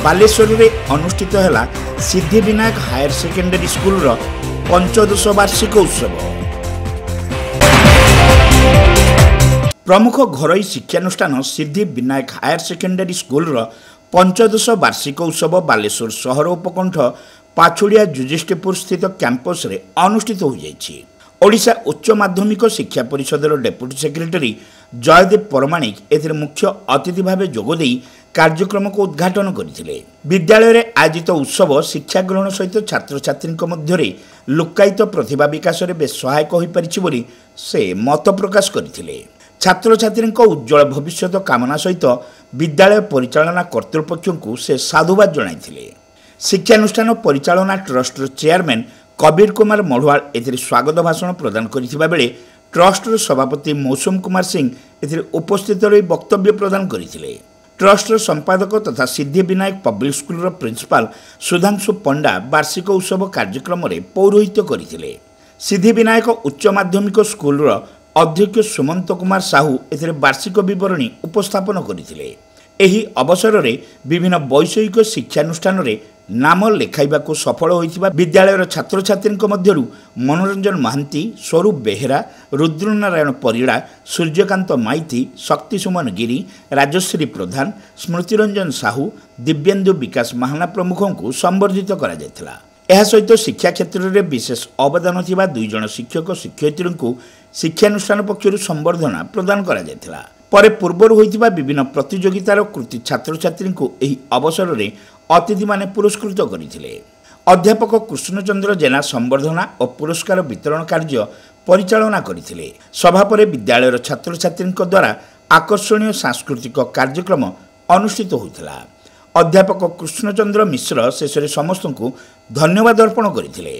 बालेश्वर में अनुष्ठित है Siddhivinayak higher secondary school पंचदश वार्षिक उत्सव। प्रमुख घरोई शिक्षानुष्ठान सिद्धिविनायक हायर सेकेंडरी स्कूल पंचदश वार्षिक उत्सव बालेश्वर सहर उपकंठ पाछुड़िया जुजिष्टिपुर स्थित कैंपस रे अनुष्ठित हो जाइछि। ओडिशा उच्च माध्यमिक शिक्षा परिषदर डेप्यूटी सेक्रेटरी जयदेव परमाणिक एथिरे मुख्य अतिथि भाव जोगदे कार्यक्रम को उद्घाटन करथिले। विद्यालय रे आयोजित उत्सव शिक्षा ग्रहण सहित छात्र छात्री मध्य लुक्कायित प्रतिभा विकास में बेस सहायक हो पारिछि बोली से मत प्रकाश करथिले। छात्र छात्री उज्जवल भविष्य कामना सहित विद्यालय परिचालना कर्तृपक्ष को से साधुवाद जणाइथिले। शिक्षानुष्ठान परिचालना ट्रस्ट चेयरमैन कबीर कुमार मढ़ुआल एथिरे स्वागत भाषण प्रदान करिथिबा बेले ट्रस्ट सभापति मौसम कुमार सिंह एथिरे उपस्थित रही वक्तव्य प्रदान करथिले। ट्रस्ट संपादक तथा Siddhivinayak public school principal Sudhanshu Panda वार्षिक उत्सव कार्यक्रम में पौरोहित्य करथिले। सिद्धिविनायक उच्च माध्यमिक स्कूल अध्यक्ष सुमंत कुमार साहू एथिरे वार्षिक विवरणी उपस्थापन करथिले। एही अवसर में विभिन्न वैषयिक शिक्षानुष्ठान रे नाम लेखाइबा को सफल होइथिबा विद्यालयर छात्र छात्री मध्यरु मनोरंजन महांती, स्वरूप बेहेरा, रुद्रनारायण परिड़ा, सूर्यकांत माइती, शक्तिसुमन गिरी, राजश्री प्रधान, स्मृतिरंजन साहू, दिव्येन्दु विकास महाना प्रमुख को संबर्धित करा जायथिला। एहा सहित शिक्षा क्षेत्र में विशेष अवदान थिबा 2 जण शिक्षक शिक्षयित्री को शिक्षानुष्ठान पक्षरु संबर्धना प्रदान करा जायथिला। परे पूर्वर होइथिबा विभिन्न प्रतियोगितार कृति छात्र छात्री को एही अवसर में अतिथि माने पुरस्कृत करथिले। अध्यापक कृष्णचंद्र जेना संबर्धना और पुरस्कार वितरण कार्य परिचालना करथिले। सभा परे विद्यालयर छात्र छात्री द्वारा आकर्षणीय सांस्कृतिक कार्यक्रम अनुष्ठित होइथिला। अध्यापक कृष्णचंद्र मिश्र शेष समस्त को धन्यवाद अर्पण करथिले।